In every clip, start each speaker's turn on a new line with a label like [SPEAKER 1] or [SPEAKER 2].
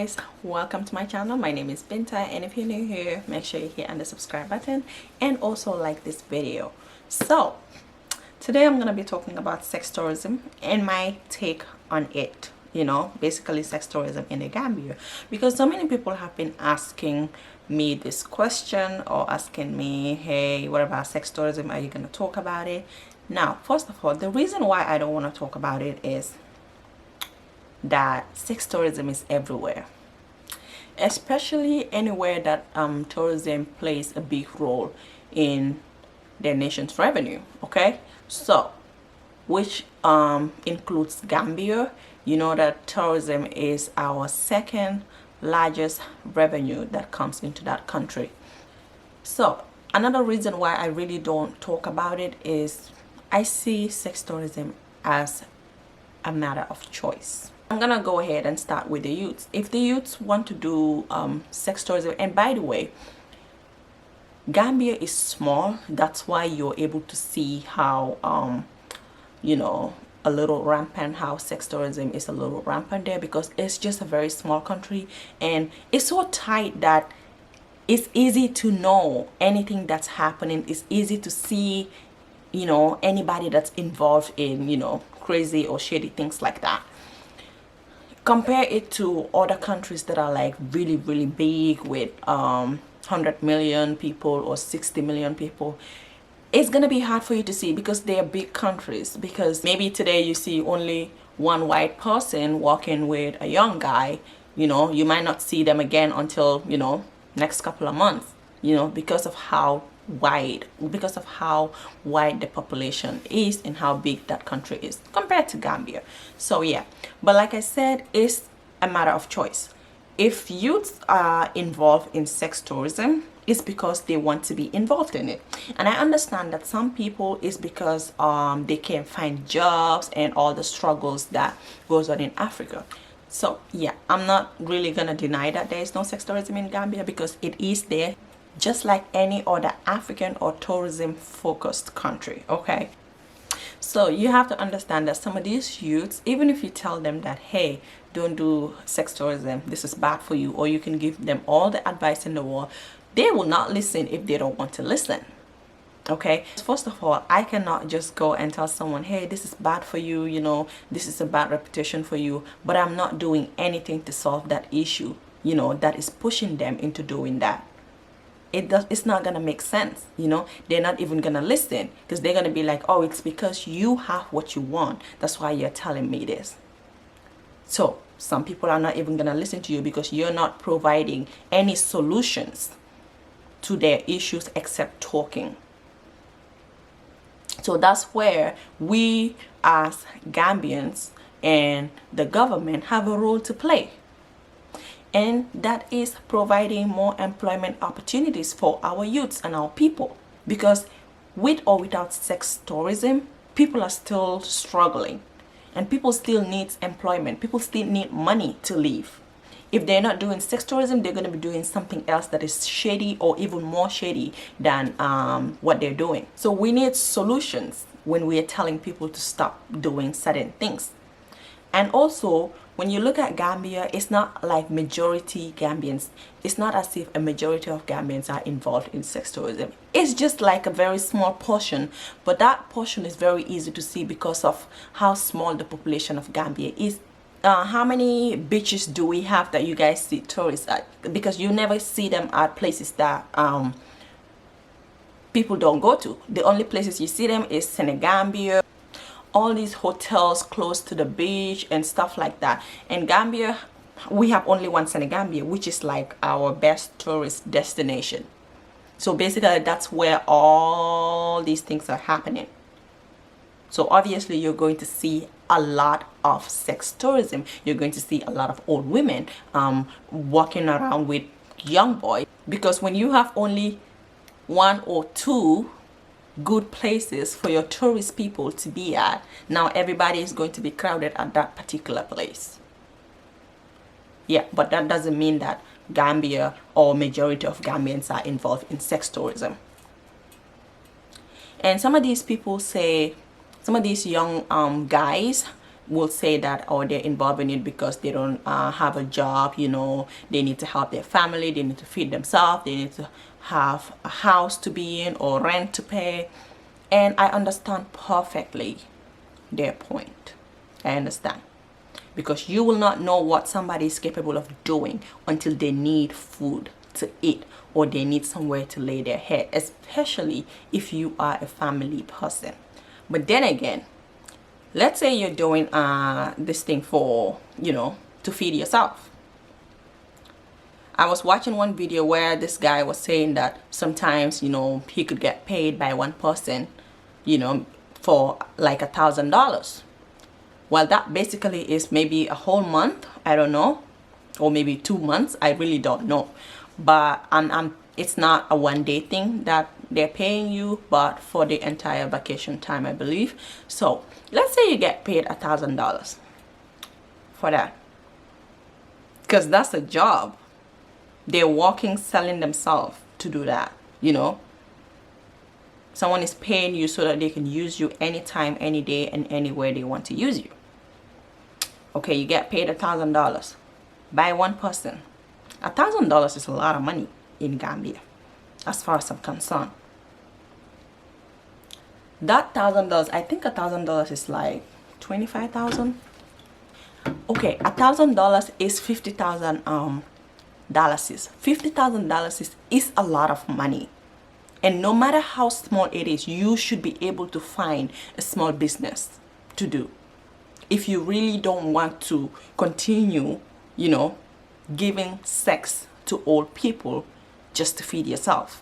[SPEAKER 1] guys, welcome to my channel. My name is Binta, and if you're new here, make sure you hit on the subscribe button and also like this video. So today I'm gonna be talking about sex tourism and my take on it, basically sex tourism in the Gambia, because so many people have been asking me this question or asking me, hey, what about sex tourism? Are you gonna talk about it? Now, first of all, the reason why I don't want to talk about it is that sex tourism is everywhere, especially anywhere that tourism plays a big role in their nation's revenue. Okay, so which includes Gambia. You know that tourism is our second largest revenue that comes into that country. So another reason why I really don't talk about it is I see sex tourism as a matter of choice. I'm gonna go ahead and start with the youths. If the youths want to do sex tourism, and by the way, Gambia is small, that's why you're able to see how a little rampant, how sex tourism is a little rampant there, because it's just a very small country and it's so tight that it's easy to know anything that's happening. It's easy to see anybody that's involved in crazy or shady things like that. Compare it to other countries that are like really big with 100 million people or 60 million people. It's gonna be hard for you to see because they are big countries, because maybe today you see only one white person walking with a young guy. You might not see them again until next couple of months, because of how wide the population is and how big that country is compared to Gambia. So yeah, but like I said, it's a matter of choice. If youths are involved in sex tourism, it's because they want to be involved in it, and I understand that some people is because they can't find jobs and all the struggles that goes on in Africa. So yeah, I'm not really gonna deny that there is no sex tourism in Gambia, because it is there just like any other African or tourism focused country. Okay, so you have to understand that some of these youths, even if you tell them that, hey, don't do sex tourism, this is bad for you, or you can give them all the advice in the world, they will not listen if they don't want to listen. Okay, first of all, I cannot just go and tell someone, hey, this is bad for you, this is a bad reputation for you, but I'm not doing anything to solve that issue, that is pushing them into doing that. It's not gonna make sense. They're not even gonna listen, because they're gonna be like, oh, it's because you have what you want, that's why you're telling me this. So some people are not even gonna listen to you because you're not providing any solutions to their issues except talking. So that's where we as Gambians and the government have a role to play, and that is providing more employment opportunities for our youths and our people, because with or without sex tourism, people are still struggling and people still need employment. People still need money to live. If they're not doing sex tourism, they're going to be doing something else that is shady or even more shady than what they're doing. So we need solutions when we are telling people to stop doing certain things. And also, when you look at Gambia, it's not like majority Gambians. It's not as if a majority of Gambians are involved in sex tourism. It's just like a very small portion, but that portion is very easy to see because of how small the population of Gambia is. How many beaches do we have that you guys see tourists at? Because you never see them at places that people don't go to. The only places you see them is Senegambia, all these hotels close to the beach and stuff like that. In Gambia, we have only one Senegambia, which is like our best tourist destination. So basically that's where all these things are happening. So obviously you're going to see a lot of sex tourism. You're going to see a lot of old women walking around with young boys, because when you have only one or two good places for your tourist people to be at, now everybody is going to be crowded at that particular place. Yeah, but that doesn't mean that Gambia or majority of Gambians are involved in sex tourism. And some of these people say, some of these young guys will say that, or they're involved in it because they don't have a job, you know, they need to help their family, they need to feed themselves, they need to have a house to be in or rent to pay. And I understand perfectly their point. I understand, because you will not know what somebody is capable of doing until they need food to eat or they need somewhere to lay their head, especially if you are a family person. But then again, let's say you're doing this thing for, you know, to feed yourself. I was watching one video where this guy was saying that sometimes, you know, he could get paid by one person, you know, for like $1,000. Well, that basically is maybe a whole month, I don't know, or maybe 2 months, I really don't know. But it's not a one-day thing that they're paying you, but for the entire vacation time, I believe. So let's say you get paid $1,000 for that, because that's a job. They're working, selling themselves to do that, you know. Someone is paying you so that they can use you anytime, any day, and anywhere they want to use you. Okay, you get paid $1,000 by one person. $1,000 is a lot of money in Gambia, as far as I'm concerned. That $1,000, I think $1,000 is like 25,000. Okay, $1,000 is 50,000 dollars. $50,000 is a lot of money. And no matter how small it is, you should be able to find a small business to do if you really don't want to continue, you know, giving sex to old people just to feed yourself.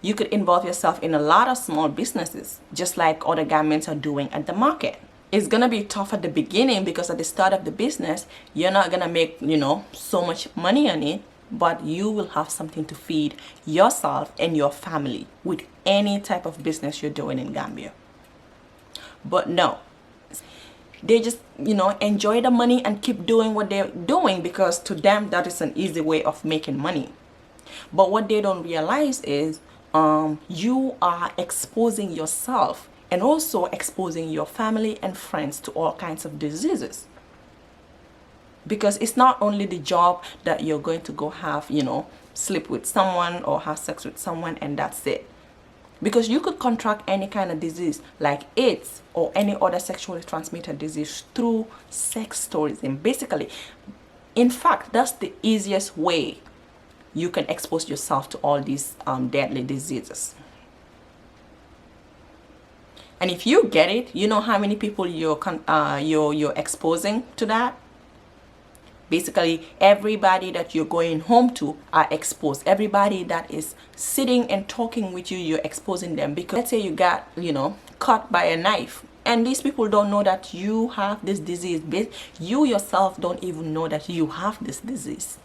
[SPEAKER 1] You could involve yourself in a lot of small businesses, just like other Gambians are doing at the market. It's gonna be tough at the beginning because at the start of the business, you're not gonna make, you know, so much money on it, but you will have something to feed yourself and your family with any type of business you're doing in Gambia. But no, they just, you know, enjoy the money and keep doing what they're doing because to them that is an easy way of making money. But what they don't realize is you are exposing yourself and also exposing your family and friends to all kinds of diseases. Because it's not only the job that you're going to go have, you know, sleep with someone or have sex with someone and that's it. Because you could contract any kind of disease like AIDS or any other sexually transmitted disease through sex tourism. Basically, in fact, that's the easiest way you can expose yourself to all these deadly diseases. And if you get it, you know how many people you're exposing to that? Basically, everybody that you're going home to are exposed. Everybody that is sitting and talking with you, you're exposing them. Because let's say you got, you know, cut by a knife. And these people don't know that you have this disease. You yourself don't even know that you have this disease.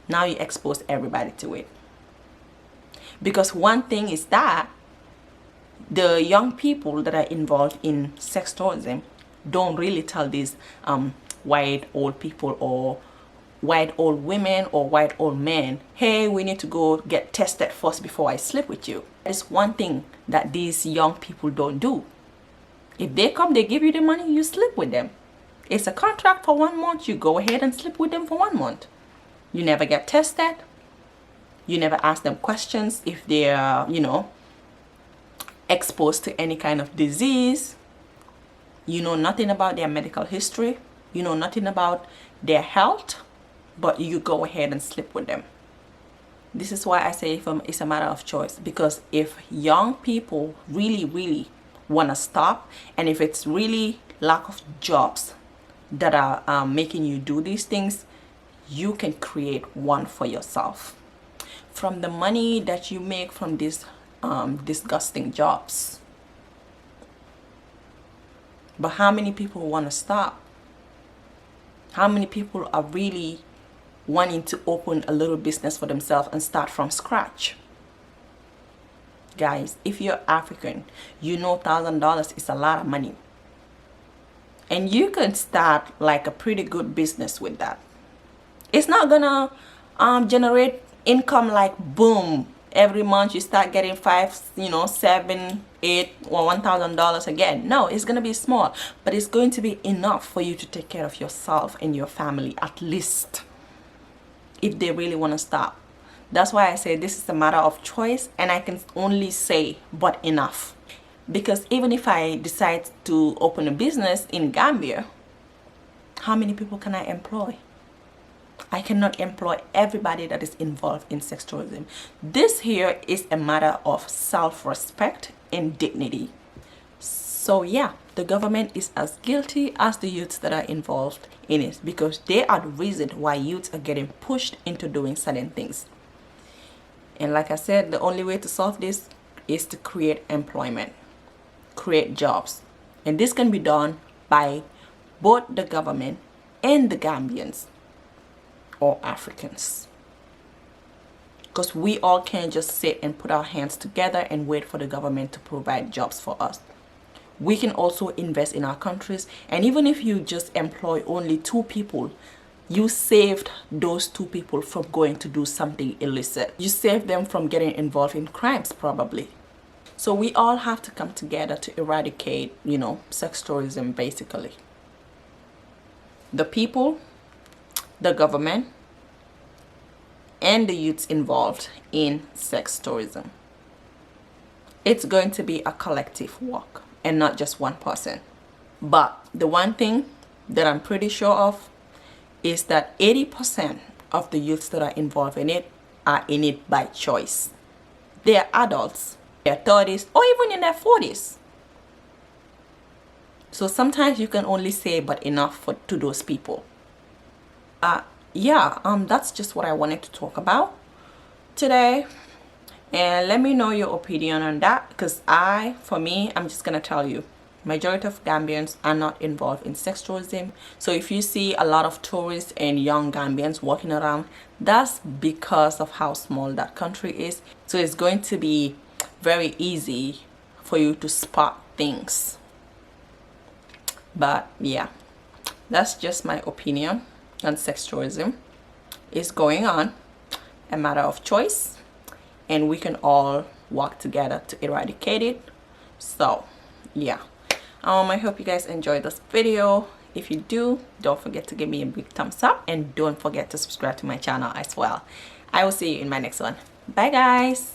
[SPEAKER 1] Now you expose everybody to it. Because one thing is that the young people that are involved in sex tourism don't really tell these white old people or white old women or white old men, hey, we need to go get tested first before I sleep with you. It's one thing that these young people don't do. If they come, they give you the money, you sleep with them. It's a contract for 1 month. You go ahead and sleep with them for 1 month. You never get tested. You never ask them questions if they are, you know, exposed to any kind of disease. You know nothing about their medical history. You know nothing about their health, but you go ahead and sleep with them. This is why I say it's a matter of choice. Because if young people really want to stop, and if it's really lack of jobs that are making you do these things, you can create one for yourself from the money that you make from these disgusting jobs. But how many people want to stop? How many people are really wanting to open a little business for themselves and start from scratch? Guys, if you're African, you know $1,000 is a lot of money. And you can start like a pretty good business with that. It's not gonna generate income like boom every month you start getting $7, $8, or $1,000 again. No, it's gonna be small, but it's going to be enough for you to take care of yourself and your family, at least, if they really want to stop. That's why I say this is a matter of choice, and I can only say but enough. Because even if I decide to open a business in Gambia, how many people can I employ? I cannot employ everybody that is involved in sex tourism. This here is a matter of self-respect and dignity. So yeah, the government is as guilty as the youths that are involved in it, because they are the reason why youths are getting pushed into doing certain things. And like I said, the only way to solve this is to create employment, create jobs. And this can be done by both the government and the Gambians or Africans. Because we all can't just sit and put our hands together and wait for the government to provide jobs for us. We can also invest in our countries. And even if you just employ only 2 people, you saved those 2 people from going to do something illicit. You saved them from getting involved in crimes, probably. So we all have to come together to eradicate, sex tourism, basically. The people, the government, and the youths involved in sex tourism. It's going to be a collective work and not just one person. But the one thing that I'm pretty sure of is that 80% of the youths that are involved in it are in it by choice. They are adults, their 30s, or even in their 40s. So sometimes you can only say but enough to those people. That's just what I wanted to talk about today. And let me know your opinion on that, because for me, I'm just gonna tell you, majority of Gambians are not involved in sex tourism. So if you see a lot of tourists and young Gambians walking around, that's because of how small that country is. So it's going to be very easy for you to spot things. But yeah, that's just my opinion on sex tourism. It's going on, a matter of choice, and we can all work together to eradicate it. So yeah, I hope you guys enjoyed this video. If you do, don't forget to give me a big thumbs up, and don't forget to subscribe to my channel as well. I will see you in my next one. Bye guys.